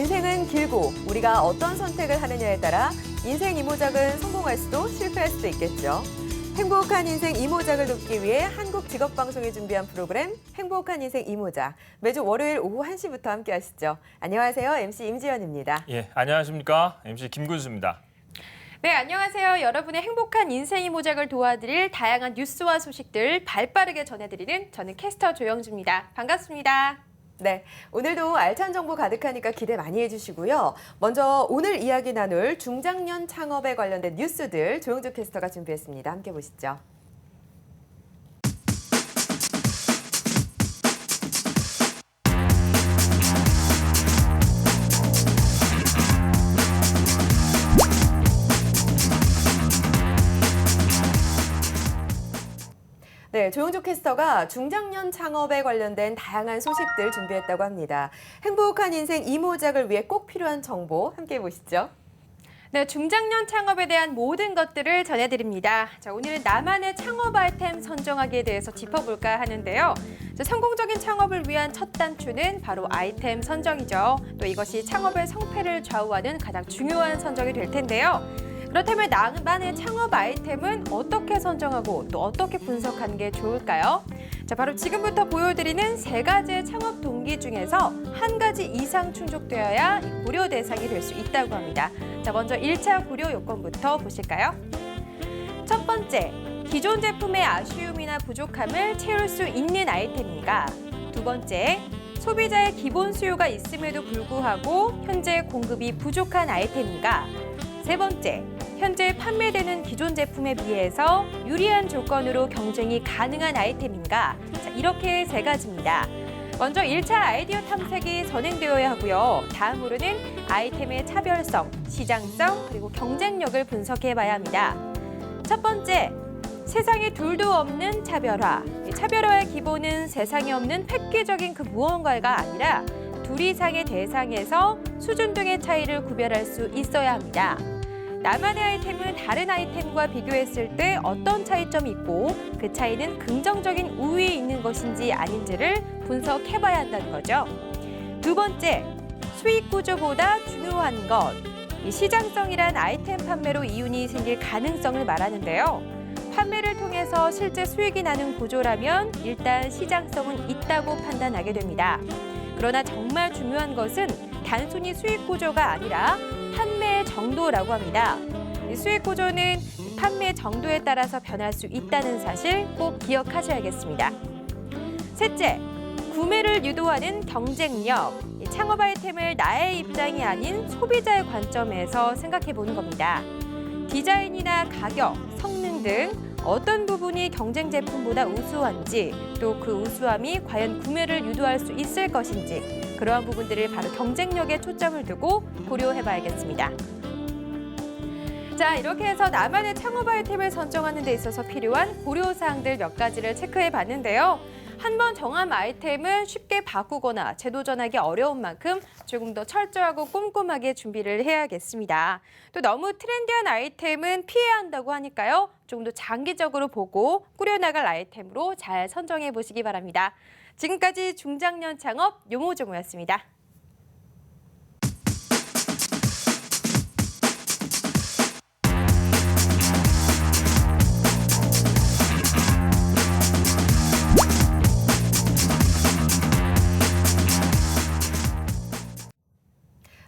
인생은 길고 우리가 어떤 선택을 하느냐에 따라 인생 이모작은 성공할 수도 실패할 수도 있겠죠. 행복한 인생 이모작을 돕기 위해 한국직업방송이 준비한 프로그램 행복한 인생 이모작. 매주 월요일 오후 1시부터 함께 하시죠. 안녕하세요. MC 임지연입니다. 예, 안녕하십니까. MC 김군수입니다. 네, 안녕하세요. 여러분의 행복한 인생 이모작을 도와드릴 다양한 뉴스와 소식들 발빠르게 전해드리는 저는 캐스터 조영주입니다. 반갑습니다. 네, 오늘도 알찬 정보 가득하니까 기대 많이 해주시고요. 먼저 오늘 이야기 나눌 중장년 창업에 관련된 뉴스들 조영주 캐스터가 준비했습니다. 함께 보시죠. 네, 조영주 캐스터가 중장년 창업에 관련된 다양한 소식들 준비했다고 합니다. 행복한 인생 이모작을 위해 꼭 필요한 정보 함께 보시죠. 네, 중장년 창업에 대한 모든 것들을 전해드립니다. 자, 오늘은 나만의 창업 아이템 선정하기에 대해서 짚어볼까 하는데요. 자, 성공적인 창업을 위한 첫 단추는 바로 아이템 선정이죠. 또 이것이 창업의 성패를 좌우하는 가장 중요한 선정이 될 텐데요. 그렇다면 나만의 창업 아이템은 어떻게 선정하고 또 어떻게 분석하는 게 좋을까요? 자, 바로 지금부터 보여드리는 세 가지의 창업 동기 중에서 한 가지 이상 충족되어야 고려 대상이 될 수 있다고 합니다. 자, 먼저 1차 고려 요건부터 보실까요? 첫 번째, 기존 제품의 아쉬움이나 부족함을 채울 수 있는 아이템인가? 두 번째, 소비자의 기본 수요가 있음에도 불구하고 현재 공급이 부족한 아이템인가? 세 번째, 현재 판매되는 기존 제품에 비해서 유리한 조건으로 경쟁이 가능한 아이템인가? 자, 이렇게 세 가지입니다. 먼저 1차 아이디어 탐색이 선행되어야 하고요. 다음으로는 아이템의 차별성, 시장성, 그리고 경쟁력을 분석해봐야 합니다. 첫 번째, 세상에 둘도 없는 차별화. 차별화의 기본은 세상에 없는 획기적인 그 무언가가 아니라 둘 이상의 대상에서 수준 등의 차이를 구별할 수 있어야 합니다. 나만의 아이템은 다른 아이템과 비교했을 때 어떤 차이점이 있고 그 차이는 긍정적인 우위에 있는 것인지 아닌지를 분석해봐야 한다는 거죠. 두 번째, 수익 구조보다 중요한 것. 이 시장성이란 아이템 판매로 이윤이 생길 가능성을 말하는데요. 판매를 통해서 실제 수익이 나는 구조라면 일단 시장성은 있다고 판단하게 됩니다. 그러나 정말 중요한 것은 단순히 수익 구조가 아니라 판매 정도라고 합니다. 수익 구조는 판매 정도에 따라서 변할 수 있다는 사실 꼭 기억하셔야겠습니다. 셋째, 구매를 유도하는 경쟁력. 창업 아이템을 나의 입장이 아닌 소비자의 관점에서 생각해 보는 겁니다. 디자인이나 가격, 성능 등 어떤 부분이 경쟁 제품보다 우수한지, 또 그 우수함이 과연 구매를 유도할 수 있을 것인지, 그러한 부분들을 바로 경쟁력에 초점을 두고 고려해봐야겠습니다. 자, 이렇게 해서 나만의 창업 아이템을 선정하는 데 있어서 필요한 고려사항들 몇 가지를 체크해봤는데요. 한번 정한 아이템은 쉽게 바꾸거나 재도전하기 어려운 만큼 조금 더 철저하고 꼼꼼하게 준비를 해야겠습니다. 또 너무 트렌디한 아이템은 피해야 한다고 하니까요. 조금 더 장기적으로 보고 꾸려나갈 아이템으로 잘 선정해 보시기 바랍니다. 지금까지 중장년 창업 요모조모였습니다.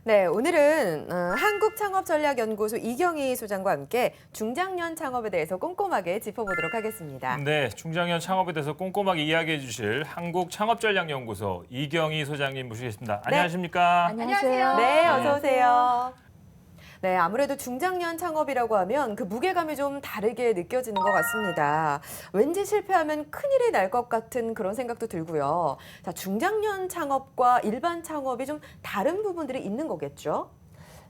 네, 오늘은 한국창업전략연구소 이경희 소장과 함께 중장년 창업에 대해서 꼼꼼하게 짚어보도록 하겠습니다. 네, 중장년 창업에 대해서 꼼꼼하게 이야기해 주실 한국창업전략연구소 이경희 소장님 모시겠습니다. 안녕하십니까? 안녕하세요. 네, 어서 오세요. 네, 아무래도 중장년 창업이라고 하면 그 무게감이 좀 다르게 느껴지는 것 같습니다. 왠지 실패하면 큰일이 날 것 같은 그런 생각도 들고요. 자, 중장년 창업과 일반 창업이 좀 다른 부분들이 있는 거겠죠?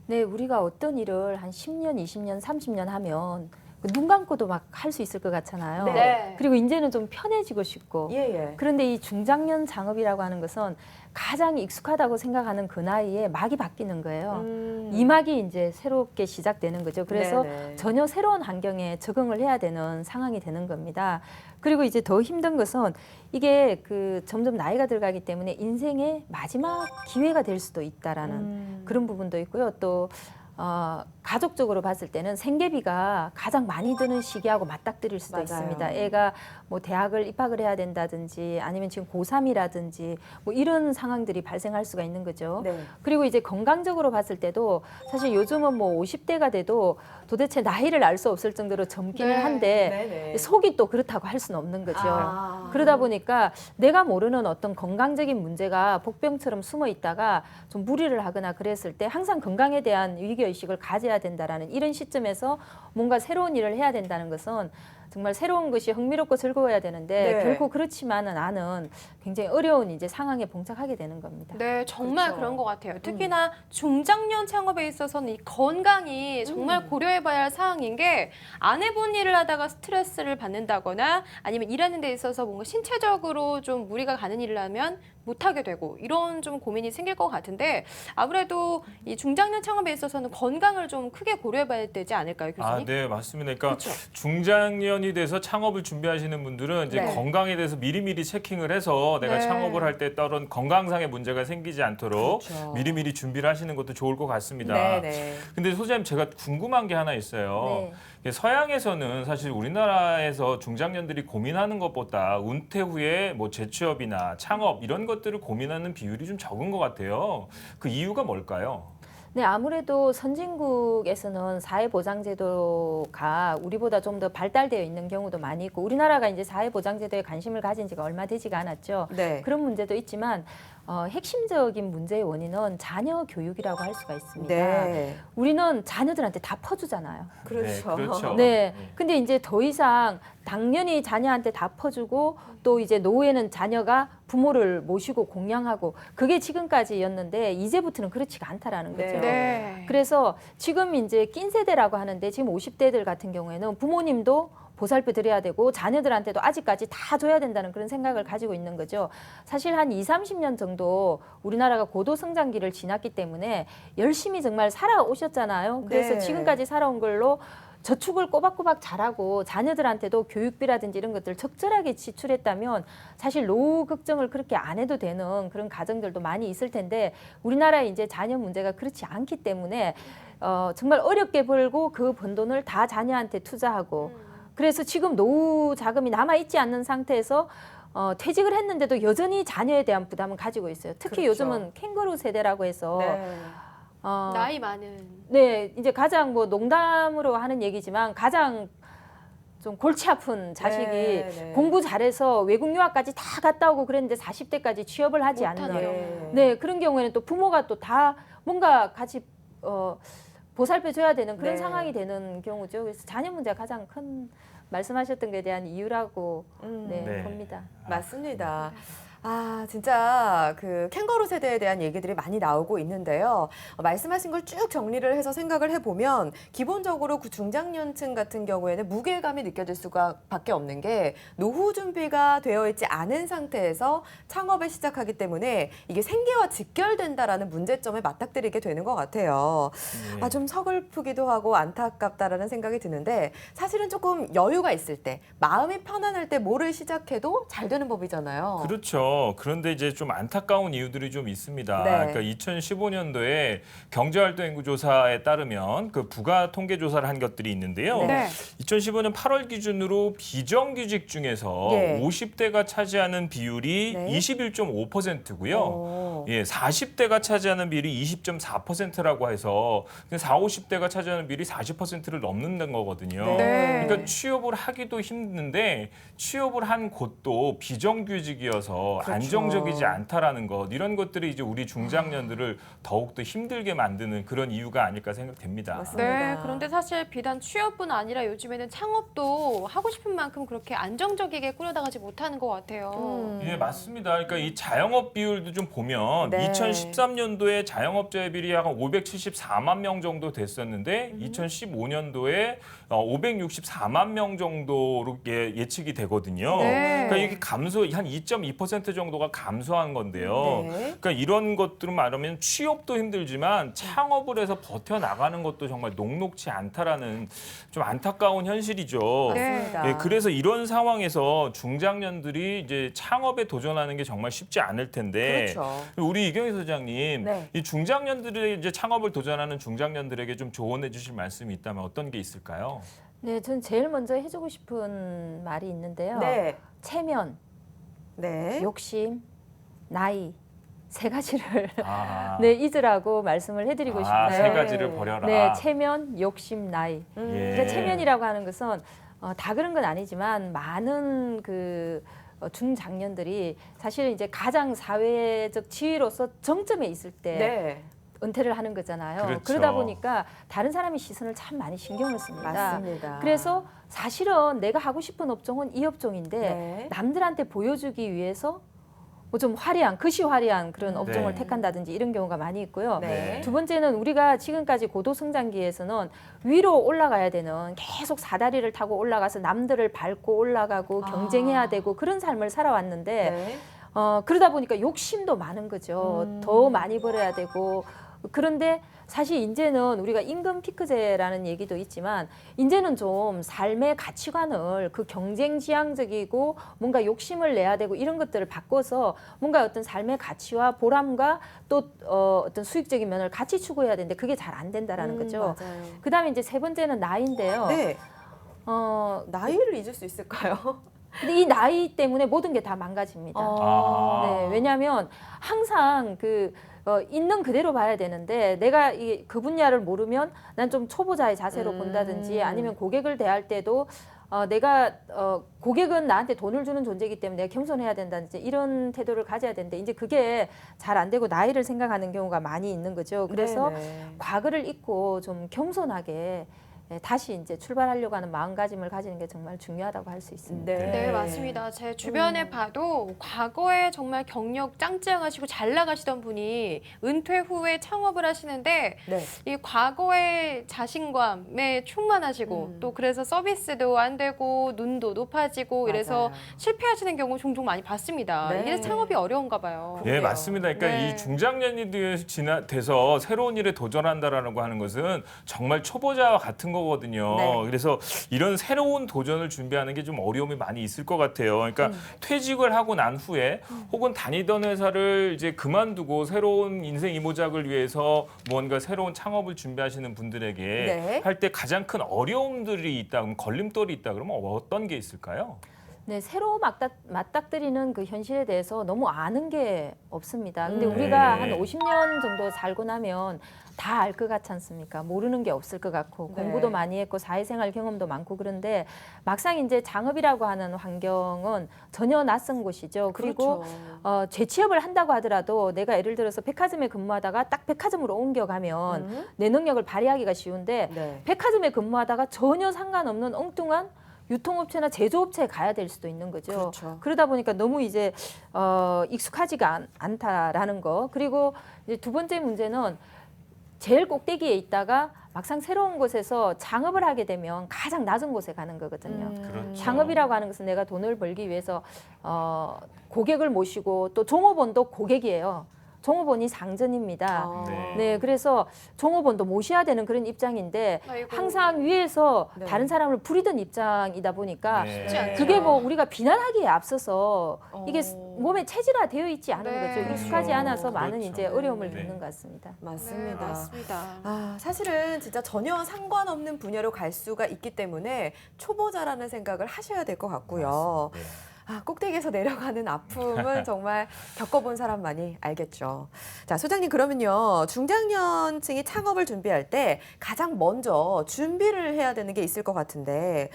네, 우리가 어떤 일을 한 10년, 20년, 30년 하면 눈 감고도 막 할 수 있을 것 같잖아요. 네. 그리고 이제는 좀 편해지고 싶고. 예. 그런데 이 중장년 창업이라고 하는 것은 가장 익숙하다고 생각하는 그 나이에 막이 바뀌는 거예요. 이 막이 이제 새롭게 시작되는 거죠. 그래서 네네. 전혀 새로운 환경에 적응을 해야 되는 상황이 되는 겁니다. 그리고 이제 더 힘든 것은 이게 그 점점 나이가 들어가기 때문에 인생의 마지막 기회가 될 수도 있다라는 그런 부분도 있고요. 또 가족적으로 봤을 때는 생계비가 가장 많이 드는 시기하고 맞닥뜨릴 수도 맞아요. 있습니다. 애가 뭐 대학을 입학을 해야 된다든지 아니면 지금 고3이라든지 뭐 이런 상황들이 발생할 수가 있는 거죠. 네. 그리고 이제 건강적으로 봤을 때도 사실 요즘은 뭐 50대가 돼도 도대체 나이를 알 수 없을 정도로 젊기는 네. 한데 네네. 속이 또 그렇다고 할 수는 없는 거죠. 아. 그러다 보니까 내가 모르는 어떤 건강적인 문제가 복병처럼 숨어 있다가 좀 무리를 하거나 그랬을 때 항상 건강에 대한 위기의식을 가져야 된다라는 이런 시점에서 뭔가 새로운 일을 해야 된다는 것은 정말 새로운 것이 흥미롭고 즐거워야 되는데 네. 결코 그렇지만은 않은 굉장히 어려운 이제 상황에 봉착하게 되는 겁니다. 네, 정말 그렇죠. 그런 것 같아요. 특히나 중장년 창업에 있어서는 이 건강이 정말 고려해봐야 할 사항인 게 안 해본 일을 하다가 스트레스를 받는다거나 아니면 일하는 데 있어서 뭔가 신체적으로 좀 무리가 가는 일을 하면 못하게 되고 이런 좀 고민이 생길 것 같은데 아무래도 이 중장년 창업에 있어서는 건강을 좀 크게 고려해봐야 되지 않을까요, 교수님? 네, 맞습니다. 그러니까 그렇죠. 중장년이 돼서 창업을 준비하시는 분들은 이제 네. 건강에 대해서 미리미리 체킹을 해서 내가 네. 창업을 할 때 따른 건강상의 문제가 생기지 않도록 그렇죠. 미리미리 준비를 하시는 것도 좋을 것 같습니다. 네네. 근데 소장님 제가 궁금한 게 하나 있어요. 네. 서양에서는 사실 우리나라에서 중장년들이 고민하는 것보다 은퇴 후에 뭐 재취업이나 창업 이런 것들을 고민하는 비율이 좀 적은 것 같아요. 그 이유가 뭘까요? 네, 아무래도 선진국에서는 사회보장제도가 우리보다 좀 더 발달되어 있는 경우도 많이 있고 우리나라가 이제 사회보장제도에 관심을 가진 지가 얼마 되지가 않았죠. 네. 그런 문제도 있지만 핵심적인 문제의 원인은 자녀 교육이라고 할 수가 있습니다. 네. 우리는 자녀들한테 다 퍼주잖아요. 그렇죠. 네, 그렇죠. 네. 근데 이제 더 이상 당연히 자녀한테 다 퍼주고 또 이제 노후에는 자녀가 부모를 모시고 공양하고 그게 지금까지였는데 이제부터는 그렇지가 않다라는 거죠. 네. 네. 그래서 지금 이제 낀 세대라고 하는데 지금 50대들 같은 경우에는 부모님도 보살펴 드려야 되고 자녀들한테도 아직까지 다 줘야 된다는 그런 생각을 가지고 있는 거죠. 사실 한 20, 30년 정도 우리나라가 고도 성장기를 지났기 때문에 열심히 정말 살아오셨잖아요. 그래서 네. 지금까지 살아온 걸로 저축을 꼬박꼬박 잘하고 자녀들한테도 교육비라든지 이런 것들을 적절하게 지출했다면 사실 노후 걱정을 그렇게 안 해도 되는 그런 가정들도 많이 있을 텐데 우리나라의 이제 자녀 문제가 그렇지 않기 때문에 정말 어렵게 벌고 그 번 돈을 다 자녀한테 투자하고 그래서 지금 노후 자금이 남아있지 않는 상태에서 퇴직을 했는데도 여전히 자녀에 대한 부담을 가지고 있어요. 특히 그렇죠. 요즘은 캥거루 세대라고 해서 네. 나이 많은. 네, 이제 가장 뭐 농담으로 하는 얘기지만 가장 좀 골치 아픈 자식이 네, 네. 공부 잘해서 외국 유학까지 다 갔다 오고 그랬는데 40대까지 취업을 하지 않는 못하네요. 네, 그런 경우에는 또 부모가 또 다 뭔가 같이 보살펴 줘야 되는 그런 네. 상황이 되는 경우죠. 그래서 자녀 문제가 가장 큰 말씀하셨던 것에 대한 이유라고 네, 네. 봅니다. 맞습니다. 아, 진짜 그 캥거루 세대에 대한 얘기들이 많이 나오고 있는데요. 말씀하신 걸 쭉 정리를 해서 생각을 해보면 기본적으로 그 중장년층 같은 경우에는 무게감이 느껴질 수가 밖에 없는 게 노후 준비가 되어 있지 않은 상태에서 창업을 시작하기 때문에 이게 생계와 직결된다라는 문제점에 맞닥뜨리게 되는 것 같아요. 네. 아, 좀 서글프기도 하고 안타깝다라는 생각이 드는데 사실은 조금 여유가 있을 때 마음이 편안할 때 뭐를 시작해도 잘 되는 법이잖아요. 그렇죠. 그런데 이제 좀 안타까운 이유들이 좀 있습니다. 네. 그러니까 2015년도에 경제활동연구조사에 따르면 그 부가 통계 조사를 한 것들이 있는데요. 네. 2015년 8월 기준으로 비정규직 중에서 예. 50대가 차지하는 비율이 네. 21.5%고요. 오. 예, 40대가 차지하는 비율이 20.4%라고 해서 40, 50대가 차지하는 비율이 40%를 넘는 거거든요. 네. 그러니까 취업을 하기도 힘든데 취업을 한 곳도 비정규직이어서 그렇죠. 안정적이지 않다라는 것 이런 것들이 이제 우리 중장년들을 더욱더 힘들게 만드는 그런 이유가 아닐까 생각됩니다. 맞습니다. 네, 그런데 사실 비단 취업뿐 아니라 요즘에는 창업도 하고 싶은 만큼 그렇게 안정적이게 꾸려나가지 못하는 것 같아요. 예, 맞습니다. 그러니까 이 자영업 비율도 좀 보면 네. 2013년도에 자영업자의 비율이 약 574만 명 정도 됐었는데 2015년도에 564만 명 정도로 예측이 되거든요. 네. 그러니까 이게 감소 한 2.2% 50% 정도가 감소한 건데요. 네. 그러니까 이런 것들은 말하면 취업도 힘들지만 창업을 해서 버텨나가는 것도 정말 녹록지 않다라는 좀 안타까운 현실이죠. 맞습니다. 예, 그래서 이런 상황에서 중장년들이 이제 창업에 도전하는 게 정말 쉽지 않을 텐데 그렇죠. 우리 이경희 소장님, 네. 이 중장년들이 이제 창업을 도전하는 중장년들에게 좀 조언해 주실 말씀이 있다면 어떤 게 있을까요? 네, 전 제일 먼저 해주고 싶은 말이 있는데요. 네. 체면, 네. 욕심, 나이 세 가지를 아, 네, 잊으라고 말씀을 해드리고 싶어요. 세 가지를 버려라. 네, 체면, 욕심, 나이. 음. 예. 그러니까 체면이라고 하는 것은 다 그런 건 아니지만 많은 중장년들이 사실 이제 가장 사회적 지위로서 정점에 있을 때 네. 은퇴를 하는 거잖아요. 그렇죠. 그러다 보니까 다른 사람의 시선을 참 많이 신경을 씁니다. 맞습니다. 그래서 사실은 내가 하고 싶은 업종은 이 업종인데 네. 남들한테 보여주기 위해서 뭐 좀 화려한, 그시 화려한 그런 업종을 네. 택한다든지 이런 경우가 많이 있고요. 네. 두 번째는 우리가 지금까지 고도성장기에서는 위로 올라가야 되는 계속 사다리를 타고 올라가서 남들을 밟고 올라가고 아. 경쟁해야 되고 그런 삶을 살아왔는데 네. 그러다 보니까 욕심도 많은 거죠. 더 많이 벌어야 되고. 그런데 사실 이제는 우리가 임금 피크제라는 얘기도 있지만 이제는 좀 삶의 가치관을 그 경쟁 지향적이고 뭔가 욕심을 내야 되고 이런 것들을 바꿔서 뭔가 어떤 삶의 가치와 보람과 또 어떤 수익적인 면을 같이 추구해야 되는데 그게 잘 안 된다라는 거죠. 맞아요. 그다음에 이제 세 번째는 나이인데요. 네. 어, 나이를 잊을 수 있을까요? 근데 이 나이 때문에 모든 게 다 망가집니다. 아. 네, 왜냐하면 항상 있는 그대로 봐야 되는데 내가 그 분야를 모르면 난 좀 초보자의 자세로 본다든지 아니면 고객을 대할 때도 내가 고객은 나한테 돈을 주는 존재이기 때문에 내가 겸손해야 된다든지 이런 태도를 가져야 되는데 이제 그게 잘 안 되고 나이를 생각하는 경우가 많이 있는 거죠. 그래서 네네. 과거를 잊고 좀 겸손하게 다시 이제 출발하려고 하는 마음가짐을 가지는 게 정말 중요하다고 할 수 있습니다. 네, 맞습니다. 제 주변에 봐도 과거에 정말 경력 짱짱하시고 잘 나가시던 분이 은퇴 후에 창업을 하시는데 네. 이 과거의 자신감에 충만하시고 또 그래서 서비스도 안 되고 눈도 높아지고 이래서 맞아요. 실패하시는 경우 종종 많이 봤습니다. 네. 이래서 창업이 어려운가 봐요. 예, 맞습니다. 그러니까 네. 이 중장년이 돼서 새로운 일에 도전한다라고 하는 것은 정말 초보자와 같은 거거든요. 네. 그래서 이런 새로운 도전을 준비하는 게 좀 어려움이 많이 있을 것 같아요. 그러니까 퇴직을 하고 난 후에 혹은 다니던 회사를 이제 그만두고 새로운 인생 이모작을 위해서 무언가 새로운 창업을 준비하시는 분들에게 네. 할 때 가장 큰 어려움들이 있다, 그럼 걸림돌이 있다, 그러면 어떤 게 있을까요? 네, 새로 맞닥뜨리는 그 현실에 대해서 너무 아는 게 없습니다. 근데 네. 우리가 한 50년 정도 살고 나면 다 알 것 같지 않습니까? 모르는 게 없을 것 같고 네. 공부도 많이 했고 사회생활 경험도 많고 그런데 막상 이제 창업이라고 하는 환경은 전혀 낯선 곳이죠. 그리고 그렇죠. 재취업을 한다고 하더라도 내가 예를 들어서 백화점에 근무하다가 딱 백화점으로 옮겨가면 내 능력을 발휘하기가 쉬운데 네. 백화점에 근무하다가 전혀 상관없는 엉뚱한 유통업체나 제조업체에 가야 될 수도 있는 거죠. 그렇죠. 그러다 보니까 너무 이제 익숙하지가 않다라는 거. 그리고 이제 두 번째 문제는 제일 꼭대기에 있다가 막상 새로운 곳에서 창업을 하게 되면 가장 낮은 곳에 가는 거거든요. 그렇죠. 창업이라고 하는 것은 내가 돈을 벌기 위해서 고객을 모시고 또 종업원도 고객이에요. 종업원이 상전입니다. 아. 네, 그래서 종업원도 모셔야 되는 그런 입장인데 아이고. 항상 위에서 네. 다른 사람을 부리던 입장이다 보니까 네. 쉽지 않죠. 그게 뭐 우리가 비난하기에 앞서서 이게 어. 몸에 체질화되어 있지 않은 네. 거죠. 익숙하지 그렇죠. 않아서 많은 그렇죠. 이제 어려움을 네. 겪는 것 같습니다. 맞습니다. 네, 맞습니다. 아, 사실은 진짜 전혀 상관없는 분야로 갈 수가 있기 때문에 초보자라는 생각을 하셔야 될 것 같고요. 네. 아, 꼭대기에서 내려가는 아픔은 정말 겪어본 사람만이 알겠죠. 자, 소장님 그러면요. 중장년층이 창업을 준비할 때 가장 먼저 준비를 해야 되는 게 있을 것 같은데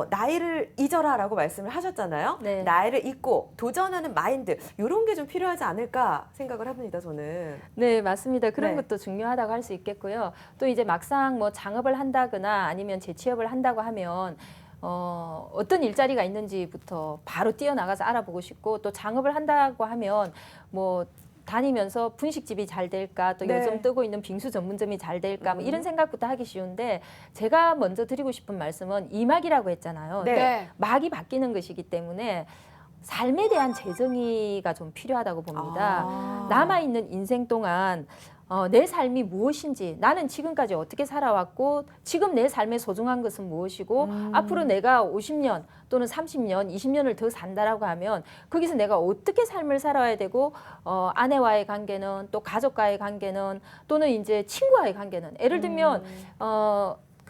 나이를 잊어라라고 말씀을 하셨잖아요. 네. 나이를 잊고 도전하는 마인드 이런 게 좀 필요하지 않을까 생각을 합니다. 저는. 네, 맞습니다. 그런 네. 것도 중요하다고 할 수 있겠고요. 또 이제 막상 뭐 창업을 한다거나 아니면 재취업을 한다고 하면 어떤 일자리가 있는지부터 바로 뛰어나가서 알아보고 싶고 또 창업을 한다고 하면 뭐 다니면서 분식집이 잘 될까 또 네. 요즘 뜨고 있는 빙수 전문점이 잘 될까 뭐 이런 생각부터 하기 쉬운데 제가 먼저 드리고 싶은 말씀은 이막이라고 했잖아요. 네. 네. 막이 바뀌는 것이기 때문에 삶에 대한 재정의가 좀 필요하다고 봅니다. 아. 남아있는 인생 동안 내 삶이 무엇인지, 나는 지금까지 어떻게 살아왔고 지금 내 삶에 소중한 것은 무엇이고 앞으로 내가 50년 또는 30년, 20년을 더 산다라고 하면 거기서 내가 어떻게 삶을 살아야 되고 아내와의 관계는, 또 가족과의 관계는, 또는 이제 친구와의 관계는, 예를 들면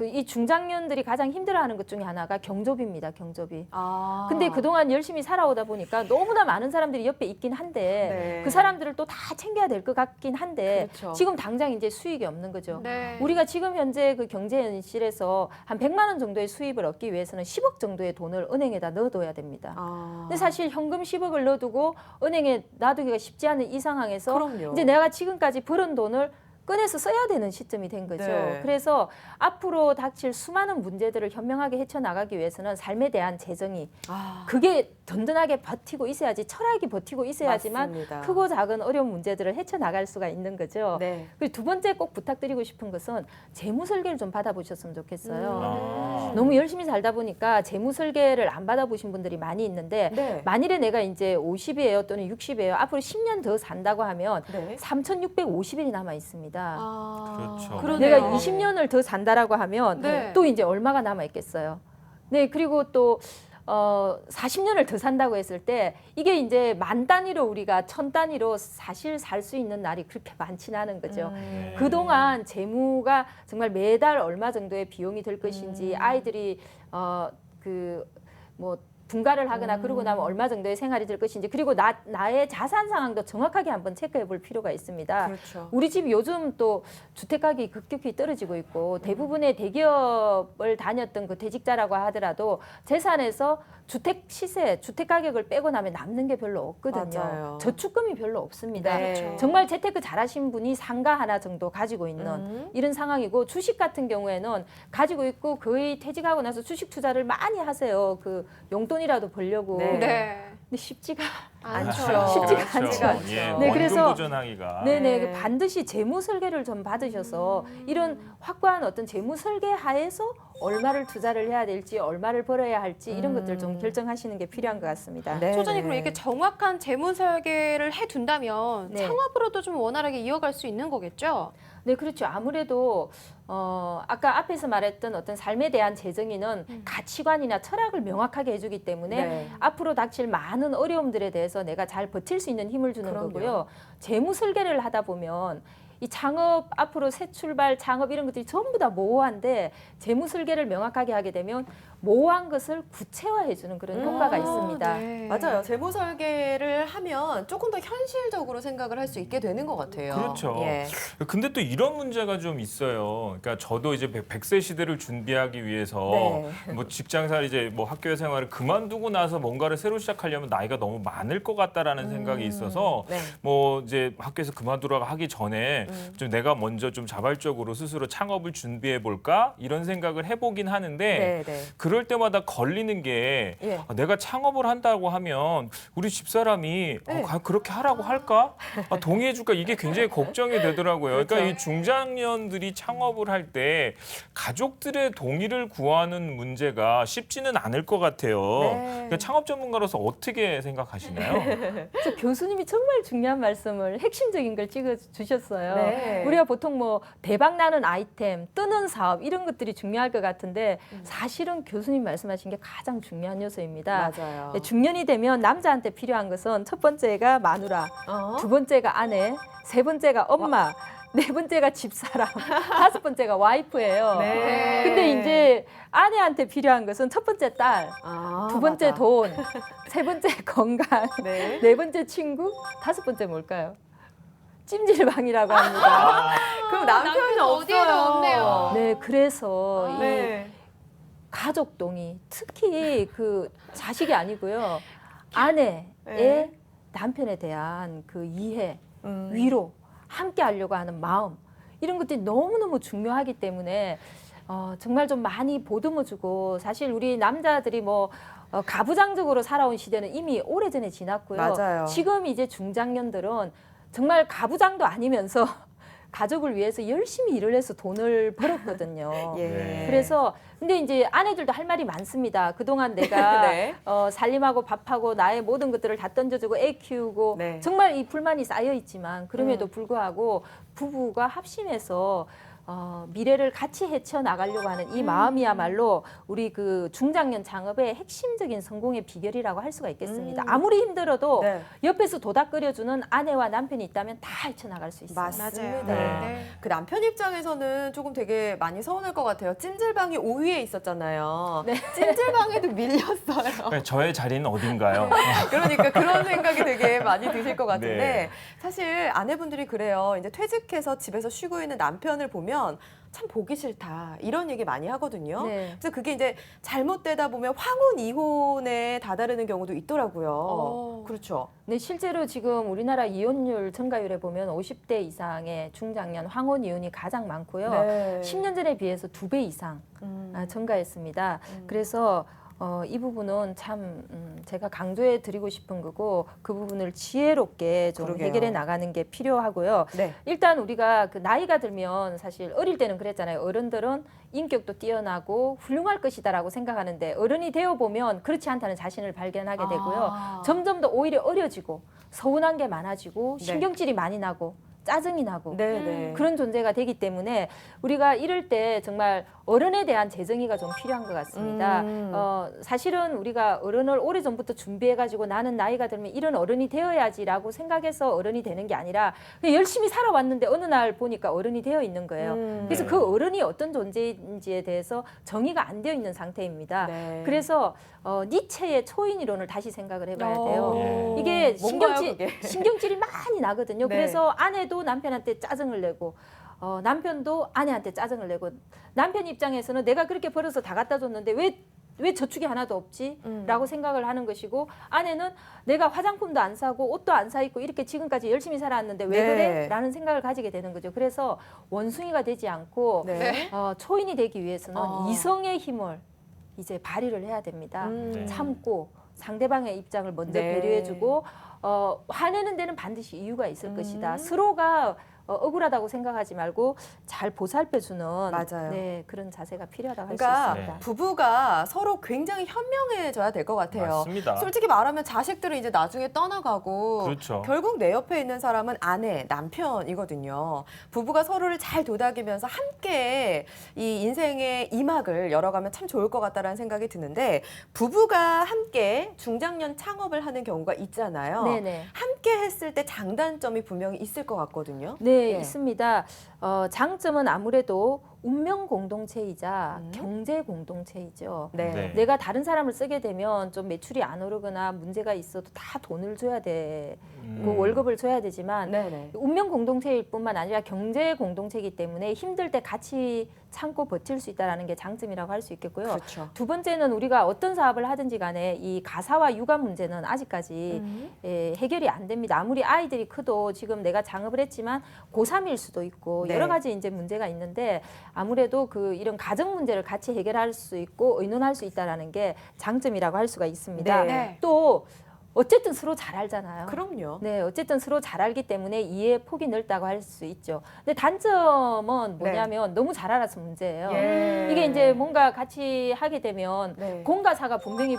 이 중장년들이 가장 힘들어하는 것 중에 하나가 경조비입니다. 경조비. 아. 근데 그동안 열심히 살아오다 보니까 너무나 많은 사람들이 옆에 있긴 한데 네. 그 사람들을 또 다 챙겨야 될 것 같긴 한데 그렇죠. 지금 당장 이제 수익이 없는 거죠. 네. 우리가 지금 현재 그 경제현실에서 한 100만 원 정도의 수입을 얻기 위해서는 10억 정도의 돈을 은행에다 넣어둬야 됩니다. 아. 근데 사실 현금 10억을 넣어두고 은행에 놔두기가 쉽지 않은 이 상황에서 그럼요. 이제 내가 지금까지 벌은 돈을 꺼내서 써야 되는 시점이 된 거죠. 네. 그래서 앞으로 닥칠 수많은 문제들을 현명하게 헤쳐나가기 위해서는 삶에 대한 재정이 아. 그게 든든하게 버티고 있어야지, 철학이 버티고 있어야지만 맞습니다. 크고 작은 어려운 문제들을 헤쳐나갈 수가 있는 거죠. 네. 그리고 두 번째 꼭 부탁드리고 싶은 것은 재무 설계를 좀 받아보셨으면 좋겠어요. 아. 너무 열심히 살다 보니까 재무 설계를 안 받아보신 분들이 많이 있는데 네. 만일에 내가 이제 50이에요 또는 60이에요. 앞으로 10년 더 산다고 하면 네. 3,650일이 남아 있습니다. 아, 그렇죠. 그러네요. 내가 20년을 더 산다라고 하면 네. 또 이제 얼마가 남아 있겠어요. 네, 그리고 또 40년을 더 산다고 했을 때 이게 이제 만 단위로 우리가 천 단위로 사실 살 수 있는 날이 그렇게 많지는 않은 거죠. 네. 그동안 재무가 정말 매달 얼마 정도의 비용이 될 것인지 아이들이 뭐 분가를 하거나 그러고 나면 얼마 정도의 생활이 될 것인지, 그리고 나의 자산 상황도 정확하게 한번 체크해 볼 필요가 있습니다. 그렇죠. 우리 집 요즘 또 주택 가격이 급격히 떨어지고 있고 대부분의 대기업을 다녔던 그 대직자라고 하더라도 재산에서 주택 시세, 주택 가격을 빼고 나면 남는 게 별로 없거든요. 맞아요. 저축금이 별로 없습니다. 네. 그렇죠. 정말 재테크 잘하신 분이 상가 하나 정도 가지고 있는 이런 상황이고, 주식 같은 경우에는 가지고 있고 거의 퇴직하고 나서 주식 투자를 많이 하세요. 그 용돈이라도 벌려고. 네. 네. 근데 쉽지가 않죠. 쉽지가 않죠. 예, 네, 원금 그래서 도전하기가. 네네, 네. 반드시 재무 설계를 좀 받으셔서 이런 확고한 어떤 재무 설계 하에서 얼마를 투자를 해야 될지, 얼마를 벌어야 할지 이런 것들 좀 결정하시는 게 필요한 것 같습니다. 네. 소장님, 그럼 이렇게 정확한 재무 설계를 해둔다면 네. 창업으로도 좀 원활하게 이어갈 수 있는 거겠죠? 네, 그렇죠. 아무래도 아까 앞에서 말했던 어떤 삶에 대한 재정의는 가치관이나 철학을 명확하게 해주기 때문에 네. 앞으로 닥칠 많은 어려움들에 대해서 내가 잘 버틸 수 있는 힘을 주는 그럼요. 거고요. 재무 설계를 하다 보면 이 창업, 앞으로 새 출발, 창업 이런 것들이 전부 다 모호한데 재무 설계를 명확하게 하게 되면 모호한 것을 구체화해주는 그런 효과가 있습니다. 네. 맞아요. 재무 설계를 하면 조금 더 현실적으로 생각을 할 수 있게 되는 것 같아요. 그렇죠. 예. 근데 또 이런 문제가 좀 있어요. 그러니까 저도 이제 100세 시대를 준비하기 위해서 네. 뭐 직장생활 이제 뭐 학교 생활을 그만두고 나서 뭔가를 새로 시작하려면 나이가 너무 많을 것 같다라는 생각이 있어서 네. 뭐 이제 학교에서 그만두라고 하기 전에 좀 내가 먼저 좀 자발적으로 스스로 창업을 준비해 볼까 이런 생각을 해보긴 하는데 네, 네. 그럴 때마다 걸리는 게 예. 내가 창업을 한다고 하면 우리 집사람이 네. 그렇게 하라고 할까? 동의해 줄까? 이게 굉장히 걱정이 되더라고요. 그러니까 그렇죠. 이 중장년들이 창업을 할 때 가족들의 동의를 구하는 문제가 쉽지는 않을 것 같아요. 네. 그러니까 창업 전문가로서 어떻게 생각하시나요? 그래서 교수님이 정말 중요한 말씀을, 핵심적인 걸 찍어 주셨어요. 네. 우리가 보통 뭐 대박 나는 아이템, 뜨는 사업 이런 것들이 중요할 것 같은데 사실은 교수님 말씀하신 게 가장 중요한 요소입니다. 맞아요. 네, 중년이 되면 남자한테 필요한 것은 첫 번째가 마누라, 두 번째가 아내, 세 번째가 엄마, 네 번째가 집사람, 다섯 번째가 와이프예요. 네. 근데 이제 아내한테 필요한 것은 첫 번째 딸, 두 번째 맞아. 돈, 세 번째 건강, 네. 네 번째 친구, 다섯 번째 뭘까요? 찜질방이라고 합니다. 그럼 남편이 어디에도 없어요. 없네요. 네, 그래서 이 네. 가족 동의, 특히 그 자식이 아니고요, 아내의 네. 남편에 대한 그 이해, 음. 위로, 함께 하려고 하는 마음, 이런 것들이 너무너무 중요하기 때문에 정말 좀 많이 보듬어주고, 사실 우리 남자들이 뭐 가부장적으로 살아온 시대는 이미 오래전에 지났고요. 맞아요. 지금 이제 중장년들은 정말 가부장도 아니면서 가족을 위해서 열심히 일을 해서 돈을 벌었거든요. 예. 그래서 근데 이제 아내들도 할 말이 많습니다. 그동안 내가 네. 살림하고 밥하고 나의 모든 것들을 다 던져주고 애 키우고 네. 정말 이 불만이 쌓여 있지만 그럼에도 불구하고 부부가 합심해서 미래를 같이 헤쳐나가려고 하는 이 마음이야말로 우리 그 중장년 창업의 핵심적인 성공의 비결이라고 할 수가 있겠습니다. 아무리 힘들어도 네. 옆에서 도닥 끓여주는 아내와 남편이 있다면 다 헤쳐나갈 수 있어요. 맞습니다. 네. 그 남편 입장에서는 조금 되게 많이 서운할 것 같아요. 찜질방이 5위에 있었잖아요. 찜질방에도 밀렸어요. 네, 저의 자리는 어딘가요? 그러니까 그런 생각이 되게 많이 드실 것 같은데 네. 사실 아내분들이 그래요. 이제 퇴직해서 집에서 쉬고 있는 남편을 보면 참 보기 싫다 이런 얘기 많이 하거든요. 네. 그래서 그게 이제 잘못되다 보면 황혼 이혼에 다다르는 경우도 있더라고요. 그렇죠. 네, 실제로 지금 우리나라 이혼율 증가율에 보면 50대 이상의 중장년 황혼 이혼이 가장 많고요. 네. 10년 전에 비해서 2배 이상 증가했습니다. 그래서 이 부분은 참 제가 강조해 드리고 싶은 거고 그 부분을 지혜롭게 좀 그러게요. 해결해 나가는 게 필요하고요. 네. 일단 우리가 그 나이가 들면 사실 어릴 때는 그랬잖아요. 어른들은 인격도 뛰어나고 훌륭할 것이다라고 생각하는데 어른이 되어 보면 그렇지 않다는 자신을 발견하게 되고요. 점점 더 오히려 어려지고 서운한 게 많아지고 네. 신경질이 많이 나고 짜증이 나고 네. 그런 존재가 되기 때문에 우리가 이럴 때 정말 어른에 대한 재정의가 좀 필요한 것 같습니다. 사실은 우리가 어른을 오래전부터 준비해가지고 나는 나이가 들면 이런 어른이 되어야지라고 생각해서 어른이 되는 게 아니라 그냥 열심히 살아왔는데 어느 날 보니까 어른이 되어 있는 거예요. 그래서 그 어른이 어떤 존재인지에 대해서 정의가 안 되어 있는 상태입니다. 네. 그래서 니체의 초인 이론을 다시 생각을 해봐야 돼요. 오. 이게 뭔가요, 그게? 신경질이 많이 나거든요. 네. 그래서 아내도 남편한테 짜증을 내고 남편도 아내한테 짜증을 내고 남편 입장에서는 내가 그렇게 벌어서 다 갖다 줬는데 왜 저축이 하나도 없지? 라고 생각을 하는 것이고 아내는 내가 화장품도 안 사고 옷도 안 사 입고 이렇게 지금까지 열심히 살아왔는데 왜 네. 그래? 라는 생각을 가지게 되는 거죠. 그래서 원숭이가 되지 않고 네. 초인이 되기 위해서는 아. 이성의 힘을 이제 발휘를 해야 됩니다. 네. 참고 상대방의 입장을 먼저 네. 배려해주고 화내는 데는 반드시 이유가 있을 것이다. 서로가 억울하다고 생각하지 말고 잘 보살펴주는 맞아요. 네, 그런 자세가 필요하다고 할 수 그러니까 있습니다. 부부가 서로 굉장히 현명해져야 될 것 같아요. 맞습니다. 솔직히 말하면 자식들은 이제 나중에 떠나가고 그렇죠. 결국 내 옆에 있는 사람은 아내, 남편이거든요. 부부가 서로를 잘 도닥이면서 함께 이 인생의 이막을 열어가면 참 좋을 것 같다라는 생각이 드는데 부부가 함께 중장년 창업을 하는 경우가 있잖아요. 네네. 함께 했을 때 장단점이 분명히 있을 것 같거든요. 네, 예. 있습니다. 장점은 아무래도 운명 공동체이자 경제 공동체이죠. 네. 네. 내가 다른 사람을 쓰게 되면 좀 매출이 안 오르거나 문제가 있어도 다 돈을 줘야 되고 월급을 줘야 되지만 네네. 운명 공동체일 뿐만 아니라 경제 공동체이기 때문에 힘들 때 같이 참고 버틸 수 있다는 게 장점이라고 할 수 있겠고요. 그렇죠. 두 번째는 우리가 어떤 사업을 하든지 간에 이 가사와 육아 문제는 아직까지 해결이 안 됩니다. 아무리 아이들이 커도 지금 내가 창업을 했지만 고3일 수도 있고 네. 여러 가지 이제 문제가 있는데 아무래도 그 이런 가정 문제를 같이 해결할 수 있고 의논할 수 있다는 게 장점이라고 할 수가 있습니다. 네. 또 어쨌든 서로 잘 알잖아요. 그럼요. 네, 어쨌든 서로 잘 알기 때문에 이해 폭이 넓다고 할 수 있죠. 근데 단점은 뭐냐면 너무 잘 알아서 문제예요. 예. 이게 이제 뭔가 같이 하게 되면 네. 공과 사가 분명히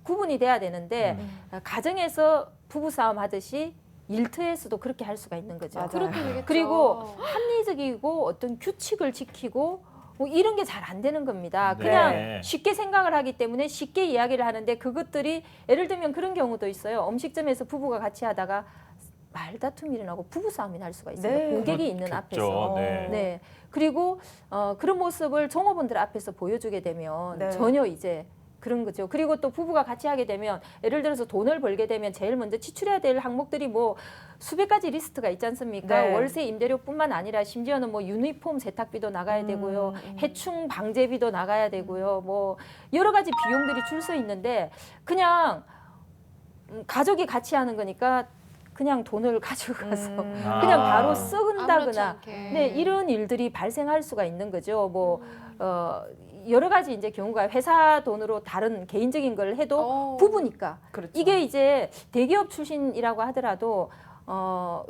구분이 돼야 되는데 가정에서 부부 싸움 하듯이 일터에서도 그렇게 할 수가 있는 거죠. 맞아요. 그렇게 되겠죠. 그리고 합리적이고 어떤 규칙을 지키고 뭐 이런 게 잘 안 되는 겁니다. 그냥 네. 쉽게 생각을 하기 때문에 쉽게 이야기를 하는데 그것들이 예를 들면 그런 경우도 있어요. 음식점에서 부부가 같이 하다가 말다툼이 일어나고 부부싸움이 날 수가 있어요. 네. 고객이 있는 그렇겠죠. 앞에서. 네. 네. 그리고 그런 모습을 종업원들 앞에서 보여주게 되면 네. 전혀 이제 그런 거죠. 그리고 또 부부가 같이 하게 되면 예를 들어서 돈을 벌게 되면 제일 먼저 지출해야 될 항목들이 뭐 수백 가지 리스트가 있지 않습니까? 네. 월세 임대료뿐만 아니라 심지어는 뭐 유니폼 세탁비도 나가야 되고요. 해충 방제비도 나가야 되고요. 뭐 여러 가지 비용들이 줄 서 있는데 그냥 가족이 같이 하는 거니까 그냥 돈을 가지고 가서 그냥 바로 아무렇지 썩은다거나 않게. 네, 이런 일들이 발생할 수가 있는 거죠. 뭐 여러 가지 이제 경우가 회사 돈으로 다른 개인적인 걸 해도 부부니까 그렇죠. 이게 이제 대기업 출신이라고 하더라도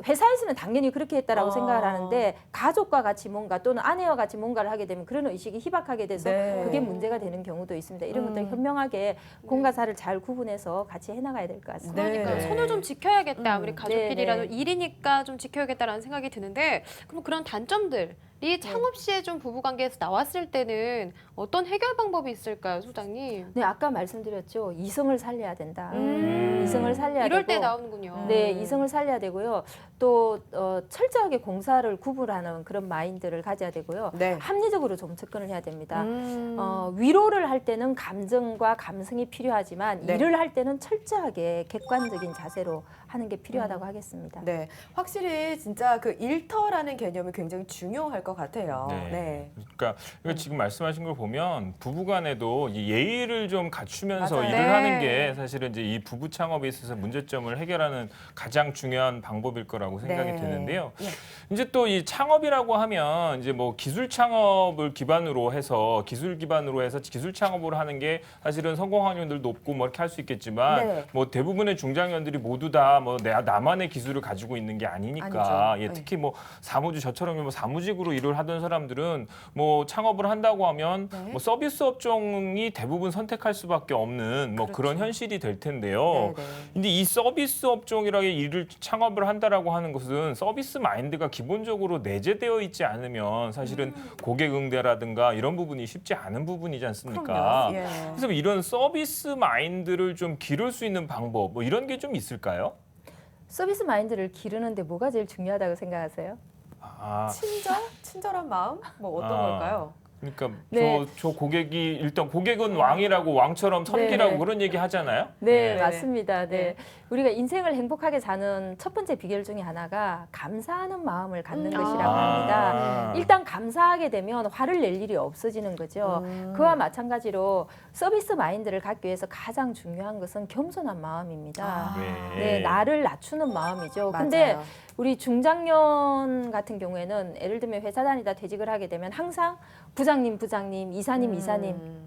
회사에서는 당연히 그렇게 했다라고 아. 생각을 하는데 가족과 같이 뭔가 또는 아내와 같이 뭔가를 하게 되면 그런 의식이 희박하게 돼서 네. 그게 문제가 되는 경우도 있습니다. 이런 것들 현명하게 공과 사를 잘 구분해서 같이 해나가야 될 것 같습니다. 그러니까 네. 손을 좀 지켜야겠다. 우리 가족끼리라도 네, 네. 일이니까 좀 지켜야겠다라는 생각이 드는데 그럼 그런 단점들이 창업 시에 좀 부부관계에서 나왔을 때는 어떤 해결 방법이 있을까요, 소장님? 네, 아까 말씀드렸죠. 이성을 살려야 된다. 음. 이성을 살려야 이럴 때 되고 나오는군요. 네, 이성을 살려야 되고요. 또 철저하게 공사를 구분하는 그런 마인드를 가져야 되고요. 네. 합리적으로 좀 접근을 해야 됩니다. 음. 위로를 할 때는 감정과 감성이 필요하지만 네. 일을 할 때는 철저하게 객관적인 자세로 하는 게 필요하다고 하겠습니다. 네, 확실히 진짜 그 일터라는 개념이 굉장히 중요할 것 같아요. 네. 네. 그러니까 이거 지금 말씀하신 걸 보면 부부간에도 이 예의를 좀 갖추면서 맞아요. 일을 네. 하는 게 사실은 이제 이 부부 창업에 있어서 문제점을 해결하는 가장 중요한 방법일 거라고 생각이 네. 드는데요. 예. 이제 또 이 창업이라고 하면 이제 뭐 기술 창업을 기반으로 해서 기술 창업을 하는 게 사실은 성공 확률도 높고 뭐 이렇게 할 수 있겠지만 네. 뭐 대부분의 중장년들이 모두 다 뭐 나만의 기술을 가지고 있는 게 아니니까 아니죠. 예, 특히 뭐 사무직 저처럼 뭐 사무직으로 일을 하던 사람들은 뭐 창업을 한다고 하면 네. 뭐 서비스 업종이 대부분 선택할 수밖에 없는 뭐 그렇죠. 그런 현실이 될 텐데요. 네, 네. 근데 이 서비스 업종이라는 일을 창업을 한다라고 하는 것은 서비스 마인드가 기본적으로 내재되어 있지 않으면 사실은 고객 응대라든가 이런 부분이 쉽지 않은 부분이지 않습니까? 그럼요. 예. 그래서 이런 서비스 마인드를 좀 기를 수 있는 방법 뭐 이런 게 좀 있을까요? 서비스 마인드를 기르는데 뭐가 제일 중요하다고 생각하세요? 아, 친절한 마음? 뭐 어떤 아. 걸까요? 그러니까 네. 저 고객이 일단 고객은 왕이라고 왕처럼 섬기라고 네. 그런 얘기 하잖아요. 네, 네. 맞습니다. 네. 네. 우리가 인생을 행복하게 사는 첫 번째 비결 중에 하나가 감사하는 마음을 갖는 것이라고 아. 합니다. 일단 감사하게 되면 화를 낼 일이 없어지는 거죠. 그와 마찬가지로 서비스 마인드를 갖기 위해서 가장 중요한 것은 겸손한 마음입니다. 아. 네, 나를 낮추는 마음이죠. 근데 맞아요. 우리 중장년 같은 경우에는 예를 들면 회사 다니다 퇴직을 하게 되면 항상 부장님, 이사님,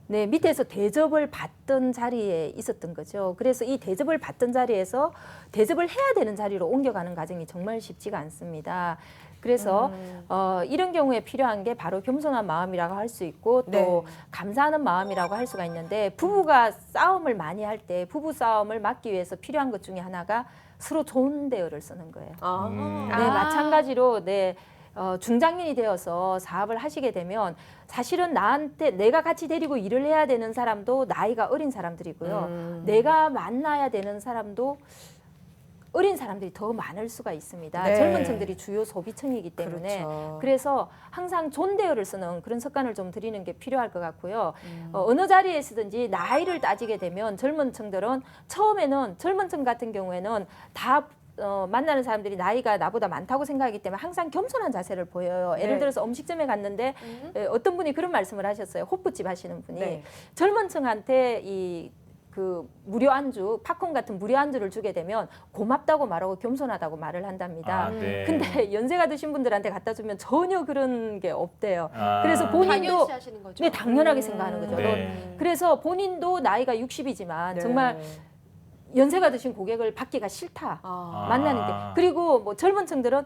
네, 밑에서 대접을 받던 자리에 있었던 거죠. 그래서 이 대접을 받던 자리에서 대접을 해야 되는 자리로 옮겨가는 과정이 정말 쉽지가 않습니다. 그래서 이런 경우에 필요한 게 바로 겸손한 마음이라고 할 수 있고 또 네. 감사하는 마음이라고 할 수가 있는데 부부가 싸움을 많이 할 때 부부 싸움을 막기 위해서 필요한 것 중에 하나가 서로 좋은 대우를 쓰는 거예요. 아. 음. 네, 아. 마찬가지로 중장년이 되어서 사업을 하시게 되면 사실은 나한테 내가 같이 데리고 일을 해야 되는 사람도 나이가 어린 사람들이고요. 내가 만나야 되는 사람도 어린 사람들이 더 많을 수가 있습니다. 네. 젊은 층들이 주요 소비층이기 때문에 그렇죠. 그래서 항상 존대어를 쓰는 그런 습관을 좀 들이는 게 필요할 것 같고요. 어느 자리에 서든지 나이를 따지게 되면 젊은 층들은 처음에는 젊은 층 같은 경우에는 다 만나는 사람들이 나이가 나보다 많다고 생각하기 때문에 항상 겸손한 자세를 보여요. 예를 네. 들어서 음식점에 갔는데 어떤 분이 그런 말씀을 하셨어요. 호프집 하시는 분이 네. 젊은 층한테 그 무료 안주, 팝콘 같은 무료 안주를 주게 되면 고맙다고 말하고 겸손하다고 말을 한답니다. 아, 네. 근데 연세가 드신 분들한테 갖다 주면 전혀 그런 게 없대요. 아. 그래서 본인도 당연시하시는 거죠. 네, 당연하게 생각하는 거죠. 네. 그래서 본인도 나이가 60이지만 네. 정말 연세가 드신 고객을 받기가 싫다. 아. 만나는데. 그리고 뭐 젊은 층들은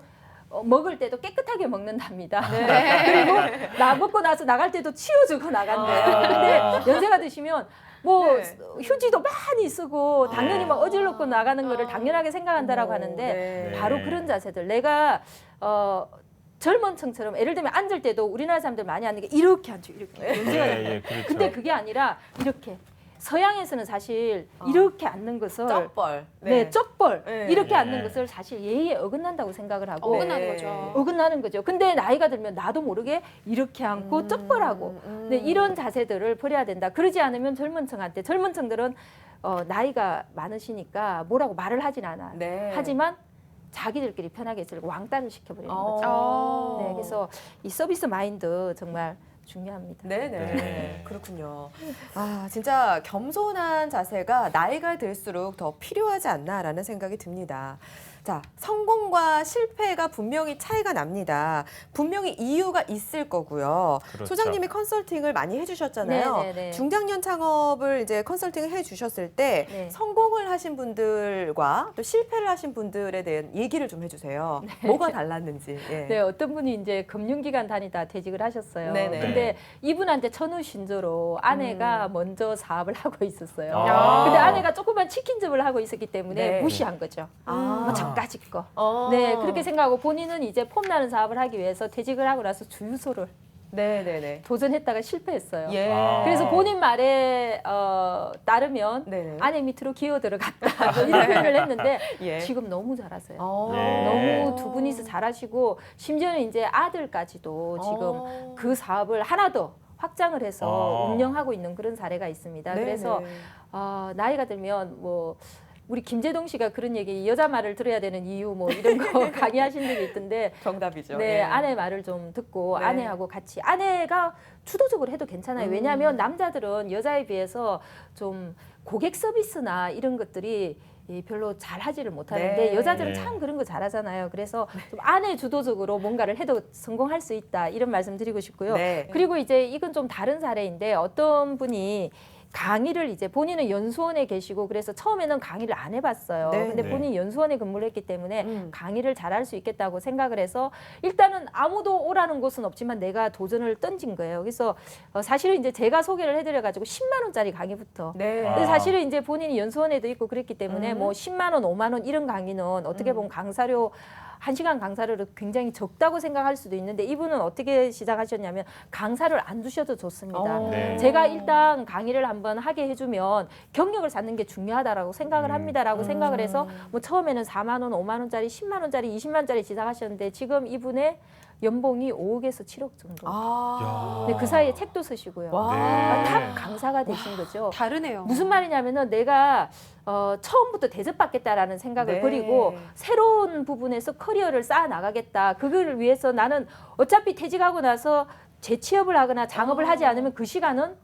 먹을 때도 깨끗하게 먹는답니다. 네. 그리고 먹고 나서 나갈 때도 치워주고 나간대요. 아. 근데 연세가 드시면 뭐 네. 휴지도 많이 쓰고 당연히 막 어질러고 나가는 거를 아. 당연하게 생각한다라고 어머, 하는데 네. 바로 그런 자세들. 내가 젊은 층처럼 예를 들면 앉을 때도 우리나라 사람들 많이 앉는 게 이렇게 앉죠. 이렇게. 연세가 예, 되면. 예, 그렇죠. 근데 그게 아니라 이렇게. 서양에서는 사실 이렇게 앉는 것을 쩍벌. 네, 쩍벌 네. 이렇게 네. 앉는 것을 사실 예의에 어긋난다고 생각을 하고 어긋나는 네. 거죠. 어긋나는 거죠. 근데 나이가 들면 나도 모르게 이렇게 앉고 쩍벌하고 네, 이런 자세들을 버려야 된다. 그러지 않으면 젊은 층들은 나이가 많으시니까 뭐라고 말을 하진 않아요. 네. 하지만 자기들끼리 편하게 있으려고 왕따를 시켜버리는 어. 거죠. 아. 네, 그래서 이 서비스 마인드 정말 중요합니다. 네네. 네. 그렇군요. 아, 진짜 겸손한 자세가 나이가 들수록 더 필요하지 않나라는 생각이 듭니다. 자, 성공과 실패가 분명히 차이가 납니다. 분명히 이유가 있을 거고요. 그렇죠. 소장님이 컨설팅을 많이 해주셨잖아요. 네네네. 중장년 창업을 이제 컨설팅을 해주셨을 때 네. 성공을 하신 분들과 또 실패를 하신 분들에 대한 얘기를 좀 해주세요. 뭐가 달랐는지. 예. 네, 어떤 분이 이제 금융기관 다니다 퇴직을 하셨어요. 네네. 근데 이분한테 천우신조로 아내가 먼저 사업을 하고 있었어요. 아. 근데 아내가 조그만 치킨집을 하고 있었기 때문에 네. 무시한 거죠. 아. 뭐 저까지 거. 어. 네, 그렇게 생각하고 본인은 이제 폼나는 사업을 하기 위해서 퇴직을 하고 나서 주유소를 네네네. 도전했다가 실패했어요. 예. 아. 그래서 본인 말에 따르면 네네. 아내 밑으로 기어 들어갔다 뭐 이런 표현을 했는데 예. 지금 너무 잘하세요. 어. 예. 너무 두 분이서 잘하시고 심지어는 이제 아들까지도 지금 어. 그 사업을 하나 더 확장을 해서 어. 운영하고 있는 그런 사례가 있습니다. 네네. 그래서 나이가 들면 뭐 우리 김재동 씨가 그런 얘기 여자 말을 들어야 되는 이유 뭐 이런 거 강의하신 적이 있던데 정답이죠. 네, 예. 아내 말을 좀 듣고 네. 아내하고 같이 아내가 주도적으로 해도 괜찮아요. 왜냐하면 남자들은 여자에 비해서 좀 고객 서비스나 이런 것들이 별로 잘하지를 못하는데 네. 여자들은 네. 참 그런 거 잘하잖아요. 그래서 좀 아내 주도적으로 뭔가를 해도 성공할 수 있다 이런 말씀 드리고 싶고요. 네. 그리고 이제 이건 좀 다른 사례인데 어떤 분이 강의를 이제 본인은 연수원에 계시고 그래서 처음에는 강의를 안 해봤어요. 네. 근데 네. 본인이 연수원에 근무를 했기 때문에 음. 강의를 잘할 수 있겠다고 생각을 해서 일단은 아무도 오라는 곳은 없지만 내가 도전을 던진 거예요. 그래서 사실은 이제 제가 소개를 해드려가지고 10만 원짜리 강의부터. 네. 근데 아. 사실은 이제 본인이 연수원에도 있고 그랬기 때문에 음. 뭐 10만 원, 5만 원 이런 강의는 어떻게 보면 강사료 1시간 강사료를 굉장히 적다고 생각할 수도 있는데 이분은 어떻게 시작하셨냐면 강사를 안 두셔도 좋습니다. 네. 제가 일단 강의를 한번 하게 해주면 경력을 쌓는 게 중요하다라고 생각을 합니다라고 생각을 해서 뭐 처음에는 4만 원, 5만 원짜리, 10만 원짜리, 20만 원짜리 시작하셨는데 지금 이분의 연봉이 5억에서 7억 정도. 아. 네, 그 사이에 책도 쓰시고요. 와. 네. 탑 강사가 되신 거죠. 다르네요. 무슨 말이냐면은 내가 처음부터 대접받겠다라는 생각을 네. 버리고 새로운 부분에서 커리어를 쌓아 나가겠다. 그걸 위해서 나는 어차피 퇴직하고 나서 재취업을 하거나 장업을 하지 않으면 그 시간은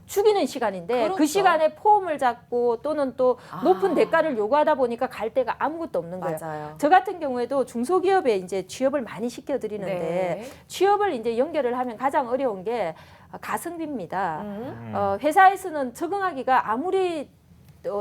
죽이는 시간인데 그렇죠. 그 시간에 폼을 잡고 또는 또 높은 아. 대가를 요구하다 보니까 갈 데가 아무것도 없는 거예요. 맞아요. 저 같은 경우에도 중소기업에 이제 취업을 많이 시켜드리는데 네. 취업을 이제 연결을 하면 가장 어려운 게 가성비입니다. 음. 회사에서는 적응하기가 아무리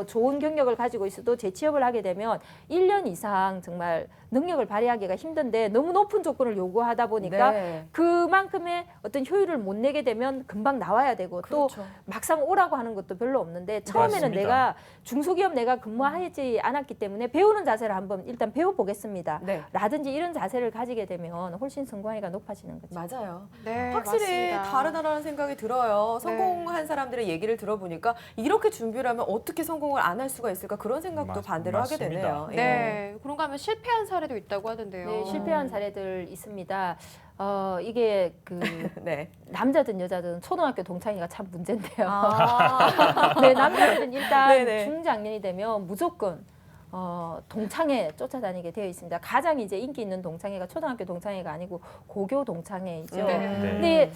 좋은 경력을 가지고 있어도 재취업을 하게 되면 1년 이상 정말 능력을 발휘하기가 힘든데 너무 높은 조건을 요구하다 보니까 네. 그만큼의 어떤 효율을 못 내게 되면 금방 나와야 되고 그렇죠. 또 막상 오라고 하는 것도 별로 없는데 처음에는 맞습니다. 내가 중소기업 내가 근무하지 않았기 때문에 배우는 자세를 한번 일단 배워보겠습니다. 네. 라든지 이런 자세를 가지게 되면 훨씬 성공하기가 높아지는 거죠. 맞아요. 네, 확실히 맞습니다. 다르다라는 생각이 들어요. 성공한 사람들의 얘기를 들어보니까 이렇게 준비를 하면 어떻게 성공을 안 할 수가 있을까 그런 생각도 반대로 맞습니다. 하게 되네요. 예. 네, 그런가 하면 실패한 사례도 있다고 하던데요. 네, 실패한 사례들 있습니다. 이게 그 네. 남자든 여자든 초등학교 동창회가 참 문제인데요. 아. 네, 남자들은 일단 네네. 중장년이 되면 무조건 동창회 쫓아다니게 되어 있습니다. 가장 이제 인기 있는 동창회가 초등학교 동창회가 아니고 고교 동창회이죠. 네. 근데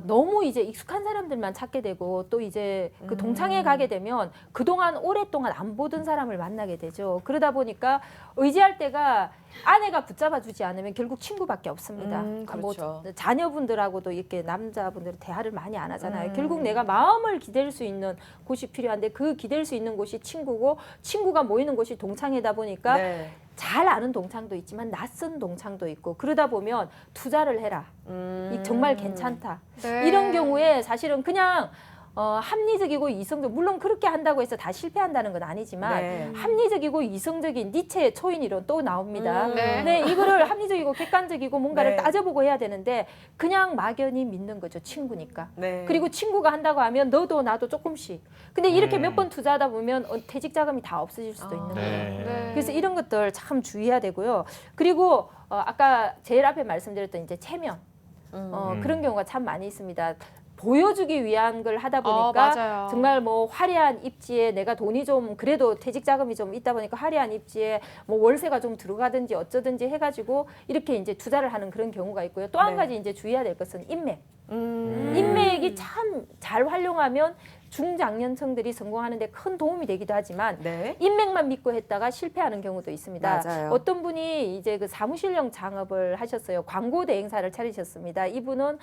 너무 이제 익숙한 사람들만 찾게 되고 또 이제 그 동창회 가게 되면 그동안 오랫동안 안 보던 사람을 만나게 되죠. 그러다 보니까 의지할 때가 아내가 붙잡아주지 않으면 결국 친구밖에 없습니다. 그렇죠. 뭐 자녀분들하고도 이렇게 남자분들은 대화를 많이 안 하잖아요. 결국 내가 마음을 기댈 수 있는 곳이 필요한데 그 기댈 수 있는 곳이 친구고 친구가 모이는 곳이 동창회다 보니까 네. 잘 아는 동창도 있지만 낯선 동창도 있고 그러다 보면 투자를 해라. 이 정말 괜찮다. 네. 이런 경우에 사실은 그냥 합리적이고 이성적 물론 그렇게 한다고 해서 다 실패한다는 건 아니지만 네. 합리적이고 이성적인 니체의 초인 이론 또 나옵니다. 네. 네, 이거를 합리적이고 객관적이고 뭔가를 네. 따져보고 해야 되는데 그냥 막연히 믿는 거죠. 친구니까. 네. 그리고 친구가 한다고 하면 너도 나도 조금씩. 근데 이렇게 몇 번 투자하다 보면 퇴직 자금이 다 없어질 수도 있는 거예요. 네. 그래서 이런 것들 참 주의해야 되고요. 그리고 아까 제일 앞에 말씀드렸던 이제 체면 그런 경우가 참 많이 있습니다. 보여주기 위한 걸 하다 보니까 맞아요. 정말 뭐 화려한 입지에 내가 돈이 좀 그래도 퇴직 자금이 좀 있다 보니까 화려한 입지에 뭐 월세가 좀 들어가든지 어쩌든지 해가지고 이렇게 이제 투자를 하는 그런 경우가 있고요. 또 한 네. 가지 이제 주의해야 될 것은 인맥. 인맥이 참 잘 활용하면 중장년층들이 성공하는 데 큰 도움이 되기도 하지만 네. 인맥만 믿고 했다가 실패하는 경우도 있습니다. 맞아요. 어떤 분이 이제 그 사무실형 창업을 하셨어요. 광고 대행사를 차리셨습니다. 이분은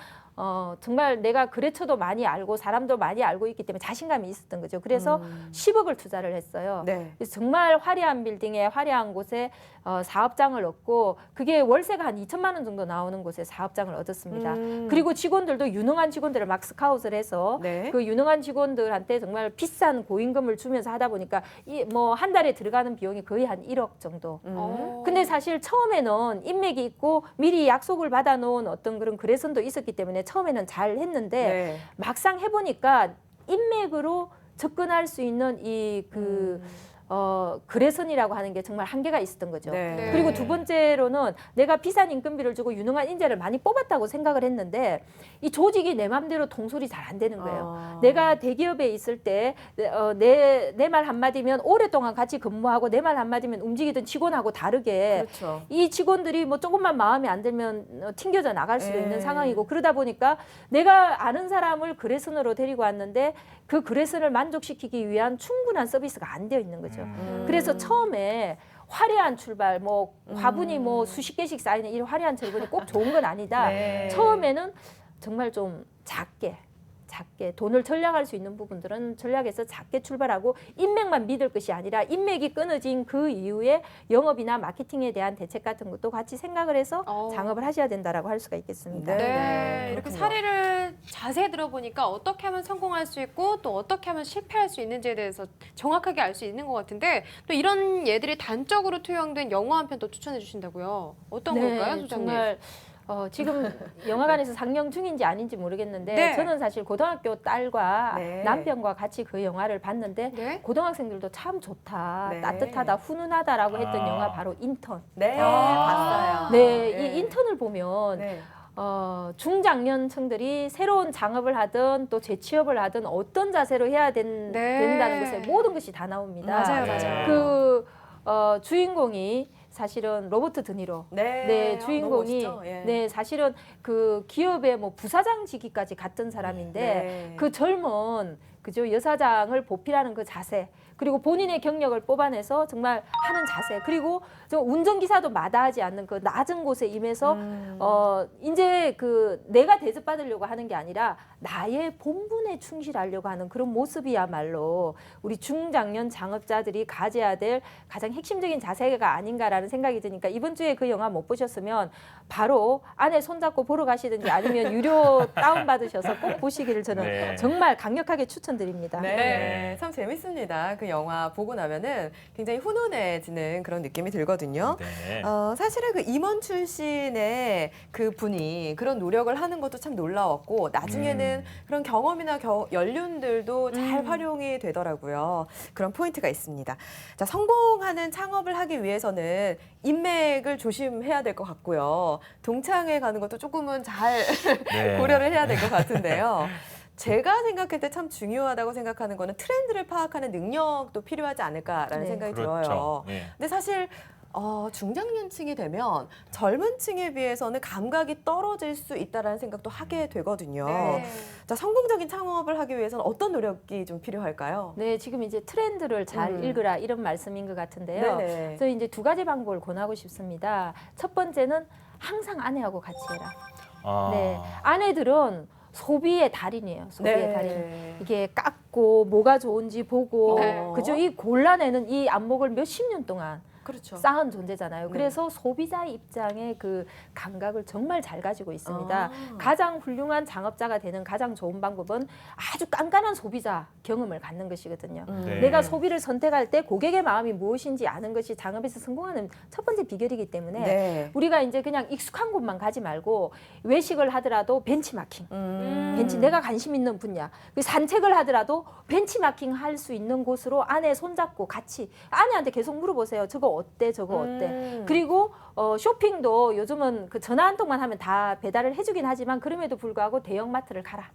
정말 내가 거래처도 많이 알고 사람도 많이 알고 있기 때문에 자신감이 있었던 거죠. 그래서 10억을 투자를 했어요. 네. 그래서 정말 화려한 빌딩에 화려한 곳에 사업장을 얻고 그게 월세가 한 2천만 원 정도 나오는 곳에 사업장을 얻었습니다. 그리고 직원들도 유능한 직원들을 막 스카웃을 해서 네. 그 유능한 직원들한테 정말 비싼 고임금을 주면서 하다 보니까 뭐 한 달에 들어가는 비용이 거의 한 1억 정도. 근데 사실 처음에는 인맥이 있고 미리 약속을 받아놓은 어떤 그런 거래선도 있었기 때문에 처음에는 잘 했는데 네. 막상 해보니까 인맥으로 접근할 수 있는 거래선이라고 하는 게 정말 한계가 있었던 거죠. 네. 그리고 두 번째로는 내가 비싼 임금비를 주고 유능한 인재를 많이 뽑았다고 생각을 했는데 이 조직이 내 맘대로 통솔이 잘 안 되는 거예요. 내가 대기업에 있을 때 내 말 한마디면 오랫동안 같이 근무하고 내 말 한마디면 움직이던 직원하고 다르게 그렇죠. 이 직원들이 뭐 조금만 마음에 안 들면 튕겨져 나갈 수도 네. 있는 상황이고 그러다 보니까 내가 아는 사람을 거래선으로 데리고 왔는데 그 거래선을 만족시키기 위한 충분한 서비스가 안 되어 있는 거죠. 그래서 처음에 화려한 출발, 뭐 화분이 뭐 수십 개씩 쌓이는 이런 화려한 철분이 꼭 좋은 건 아니다. 네. 처음에는 정말 좀 작게 돈을 전략할 수 있는 부분들은 전략에서 작게 출발하고 인맥만 믿을 것이 아니라 인맥이 끊어진 그 이후에 영업이나 마케팅에 대한 대책 같은 것도 같이 생각을 해서 창업을 하셔야 된다라고 할 수가 있겠습니다. 네. 네, 이렇게 그렇군요. 사례를 자세히 들어보니까 어떻게 하면 성공할 수 있고 또 어떻게 하면 실패할 수 있는지에 대해서 정확하게 알 수 있는 것 같은데 또 이런 예들이 단적으로 투영된 영화 한 편 또 추천해 주신다고요? 어떤 걸까요, 소장님? 정말 지금 영화관에서 상영 중인지 아닌지 모르겠는데 네. 저는 사실 고등학교 딸과 네. 남편과 같이 그 영화를 봤는데 네. 고등학생들도 참 좋다, 네. 따뜻하다, 훈훈하다라고 했던 아. 영화 바로 인턴. 네. 봤어요. 네, 네. 이 인턴을 보면 네. 중장년층들이 새로운 창업을 하든 또 재취업을 하든 어떤 자세로 해야 된다는 것에 모든 것이 다 나옵니다. 맞아요, 네. 맞아요. 그 주인공이 사실은 로버트 드니로. 네. 네, 주인공이 너무 멋있죠? 예. 네, 사실은 그 기업의 뭐 부사장직위까지 갔던 사람인데 네. 그 젊은 그죠 여사장을 보필하는 그 자세 그리고 본인의 경력을 뽑아내서 정말 하는 자세 그리고 좀 운전기사도 마다하지 않는 그 낮은 곳에 임해서 이제 그 내가 대접받으려고 하는 게 아니라 나의 본분에 충실하려고 하는 그런 모습이야말로 우리 중장년 창업자들이 가져야 될 가장 핵심적인 자세가 아닌가라는 생각이 드니까 이번 주에 그 영화 못 보셨으면 바로 아내 손잡고 보러 가시든지 아니면 유료 다운받으셔서 꼭 보시기를 저는 네. 정말 강력하게 추천드립니다. 네. 네. 참 재밌습니다. 그 영화 보고 나면은 굉장히 훈훈해지는 그런 느낌이 들거든요. 네. 사실은 그 임원 출신의 그 분이 그런 노력을 하는 것도 참 놀라웠고 나중에는 그런 경험이나 연륜들도 잘 활용이 되더라고요. 그런 포인트가 있습니다. 자, 성공하는 창업을 하기 위해서는 인맥을 조심해야 될 것 같고요. 동창회 가는 것도 조금은 잘 네. 고려를 해야 될 것 같은데요. 제가 생각할 때 참 중요하다고 생각하는 거는 트렌드를 파악하는 능력도 필요하지 않을까라는 네. 생각이 그렇죠. 들어요. 네. 근데 사실 중장년층이 되면 젊은 층에 비해서는 감각이 떨어질 수 있다라는 생각도 하게 되거든요. 네. 자, 성공적인 창업을 하기 위해서는 어떤 노력이 좀 필요할까요? 네, 지금 이제 트렌드를 잘 읽으라 이런 말씀인 것 같은데요. 네네. 저희 이제 두 가지 방법을 권하고 싶습니다. 첫 번째는 항상 아내하고 같이 해라. 아. 네, 아내들은 소비의 달인이에요. 소비의 네. 달인. 이게 깎고 뭐가 좋은지 보고 네. 그죠? 이 골라내는 이 안목을 몇십 년 동안 그렇죠. 쌓은 존재잖아요. 네. 그래서 소비자 입장의 그 감각을 정말 잘 가지고 있습니다. 아. 가장 훌륭한 창업자가 되는 가장 좋은 방법은 아주 깐깐한 소비자 경험을 갖는 것이거든요. 네. 내가 소비를 선택할 때 고객의 마음이 무엇인지 아는 것이 창업에서 성공하는 첫 번째 비결이기 때문에 네. 우리가 이제 그냥 익숙한 곳만 가지 말고 외식을 하더라도 벤치마킹. 벤치 내가 관심 있는 분야. 산책을 하더라도 벤치마킹 할 수 있는 곳으로 아내 손잡고 같이 아내한테 계속 물어보세요. 저거 어때? 저거 어때? 그리고 쇼핑도 요즘은 그 전화 한 통만 하면 다 배달을 해주긴 하지만 그럼에도 불구하고 대형마트를 가라.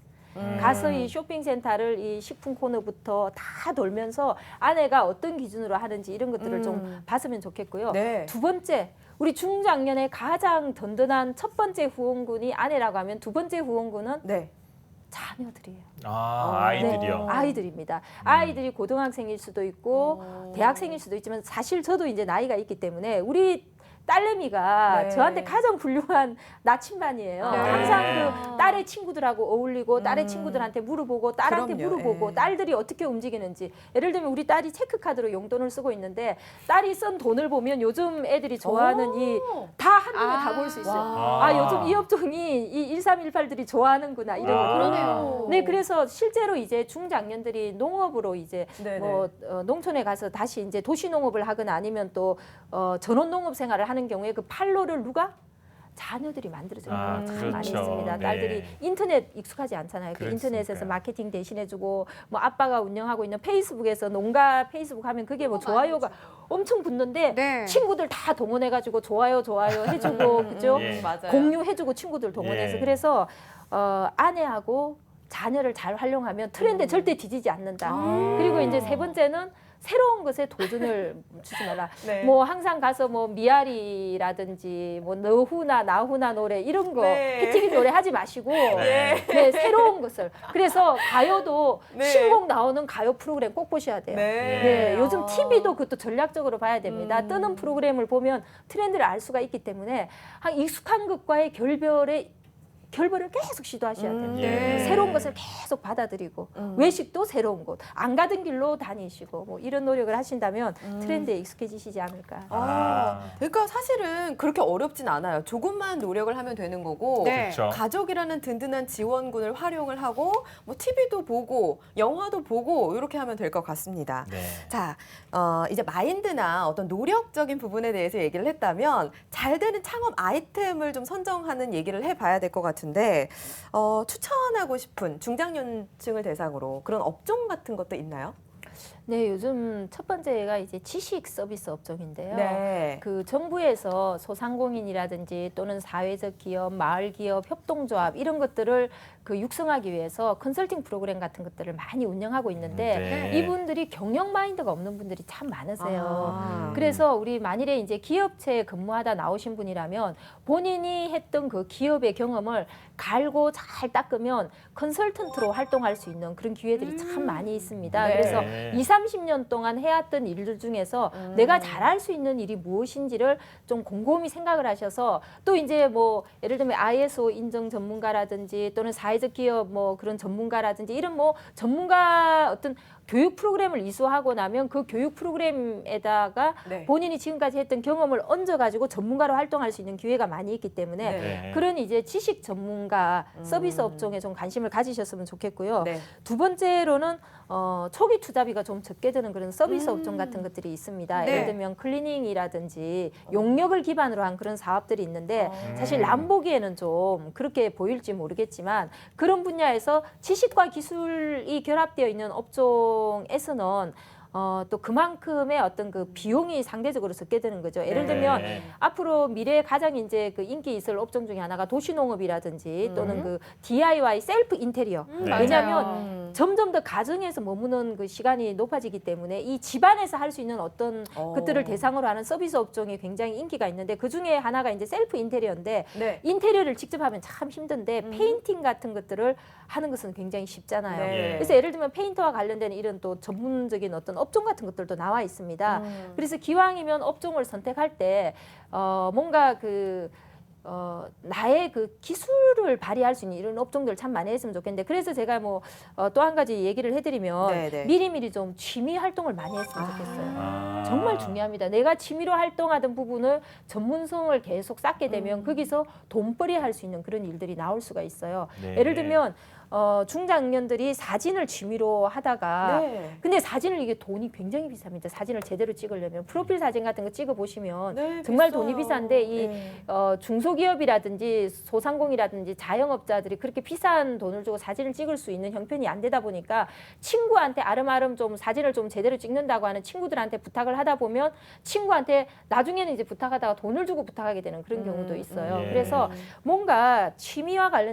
가서 이 쇼핑센터를 이 식품 코너부터 다 돌면서 아내가 어떤 기준으로 하는지 이런 것들을 좀 봤으면 좋겠고요. 네. 두 번째, 우리 중장년의 가장 든든한 첫 번째 후원군이 아내라고 하면 두 번째 후원군은 네. 자녀들이에요. 아이들이요. 네, 아이들입니다. 아이들이 고등학생일 수도 있고 대학생일 수도 있지만 사실 저도 이제 나이가 있기 때문에 우리 딸내미가 네. 저한테 가장 훌륭한 나침반이에요. 네. 항상 그 딸의 친구들하고 어울리고 딸의 친구들한테 물어보고 딸한테 그럼요. 물어보고 예. 딸들이 어떻게 움직이는지. 예를 들면 우리 딸이 체크카드로 용돈을 쓰고 있는데 딸이 쓴 돈을 보면 요즘 애들이 좋아하는 이 다 한눈에 다 볼 수 있어요. 와. 아, 요즘 이 업종이 이 1318들이 좋아하는구나 이런 거. 그러네요. 네, 그래서 실제로 이제 중장년들이 농업으로 이제 네네. 뭐 농촌에 가서 다시 이제 도시 농업을 하거나 아니면 또 전원 농업 생활을 하는 경우에 그 판로를 누가 자녀들이 만들어줘요. 참 많이 그렇죠. 있습니다. 네. 딸들이 인터넷 익숙하지 않잖아요. 그 그렇습니까. 인터넷에서 마케팅 대신해주고 뭐 아빠가 운영하고 있는 페이스북에서 농가 페이스북 하면 그게 뭐 좋아요가 엄청 붙는데 네. 친구들 다 동원해가지고 좋아요 해주고 그죠? 예. 맞아요. 공유해주고 친구들 동원해서 예. 그래서 아내하고 자녀를 잘 활용하면 트렌드에 절대 뒤지지 않는다. 그리고 이제 세 번째는 새로운 것에 도전을 주지 마라. 네. 뭐 항상 가서 뭐 미아리라든지 뭐 너후나 나후나 노래 이런 거 네. 해티기 노래 하지 마시고 네. 네, 새로운 것을. 그래서 가요도 네. 신곡 나오는 가요 프로그램 꼭 보셔야 돼요. 네, 요즘 TV도 그것도 전략적으로 봐야 됩니다. 뜨는 프로그램을 보면 트렌드를 알 수가 있기 때문에 익숙한 것과의 결별을 계속 시도하셔야 돼요. 예. 새로운 것을 계속 받아들이고 외식도 새로운 곳, 안 가던 길로 다니시고 뭐 이런 노력을 하신다면 트렌드에 익숙해지시지 않을까. 그러니까 사실은 그렇게 어렵진 않아요. 조금만 노력을 하면 되는 거고 네. 그렇죠. 가족이라는 든든한 지원군을 활용을 하고 뭐 TV도 보고 영화도 보고 이렇게 하면 될 것 같습니다. 네. 자, 이제 마인드나 어떤 노력적인 부분에 대해서 얘기를 했다면 잘 되는 창업 아이템을 좀 선정하는 얘기를 해봐야 될 것 같은데 추천하고 싶은 중장년층을 대상으로 그런 업종 같은 것도 있나요? 네, 요즘 첫 번째가 이제 지식 서비스 업종인데요. 네. 그 정부에서 소상공인이라든지 또는 사회적 기업, 마을 기업, 협동조합 이런 것들을 그 육성하기 위해서 컨설팅 프로그램 같은 것들을 많이 운영하고 있는데 네. 이분들이 경영 마인드가 없는 분들이 참 많으세요. 아. 그래서 우리 만일에 이제 기업체에 근무하다 나오신 분이라면 본인이 했던 그 기업의 경험을 갈고 잘 닦으면 컨설턴트로 활동할 수 있는 그런 기회들이 참 많이 있습니다. 네. 그래서 네. 20-30년 동안 해왔던 일들 중에서 내가 잘할 수 있는 일이 무엇인지를 좀 곰곰이 생각을 하셔서 또 이제 뭐 예를 들면 ISO 인정 전문가라든지 또는 사회적 기업 뭐 그런 전문가라든지 이런 뭐 전문가 어떤 교육 프로그램을 이수하고 나면 그 교육 프로그램에다가 네. 본인이 지금까지 했던 경험을 얹어가지고 전문가로 활동할 수 있는 기회가 많이 있기 때문에 네. 그런 이제 지식 전문가 서비스 업종에 좀 관심을 가지셨으면 좋겠고요. 네. 두 번째로는 초기 투자비가 좀 적게 드는 그런 서비스 업종 같은 것들이 있습니다. 네. 예를 들면 클리닝이라든지 용역을 기반으로 한 그런 사업들이 있는데 사실 남 보기에는 좀 그렇게 보일지 모르겠지만 그런 분야에서 지식과 기술이 결합되어 있는 업종에서는 또 그만큼의 어떤 그 비용이 상대적으로 적게 드는 거죠. 예를 들면 네. 앞으로 미래에 가장 이제 그 인기 있을 업종 중에 하나가 도시농업이라든지 또는 그 DIY 셀프 인테리어. 네. 왜냐하면 점점 더 가정에서 머무는 그 시간이 높아지기 때문에 이 집안에서 할 수 있는 어떤 것들을 대상으로 하는 서비스 업종이 굉장히 인기가 있는데 그 중에 하나가 이제 셀프 인테리어인데 네. 인테리어를 직접 하면 참 힘든데 페인팅 같은 것들을 하는 것은 굉장히 쉽잖아요. 네. 그래서 예를 들면 페인터와 관련된 이런 또 전문적인 어떤 업종 같은 것들도 나와 있습니다. 그래서 기왕이면 업종을 선택할 때 뭔가 나의 그 기술을 발휘할 수 있는 이런 업종들 참 많이 했으면 좋겠는데 그래서 제가 뭐 또 한 가지 얘기를 해드리면 네네. 미리미리 좀 취미 활동을 많이 했으면 좋겠어요. 아. 정말 중요합니다. 내가 취미로 활동하던 부분을 전문성을 계속 쌓게 되면 거기서 돈벌이 할 수 있는 그런 일들이 나올 수가 있어요. 네. 예를 들면 중장년들이 사진을 취미로 하다가 네. 근데 사진을 이게 돈이 굉장히 비쌉니다. 사진을 제대로 찍으려면 프로필 사진 같은 거 찍어 보시면 네, 정말 비싸요. 돈이 비싼데 이 네. 중소기업이라든지 소상공이라든지 자영업자들이 그렇게 비싼 돈을 주고 사진을 찍을 수 있는 형편이 안 되다 보니까 친구한테 아름아름 좀 사진을 좀 제대로 찍는다고 하는 친구들한테 부탁을 하다 보면 친구한테 나중에는 이제 부탁하다가 돈을 주고 부탁하게 되는 그런 경우도 있어요. 예. 그래서 뭔가 취미와 관련된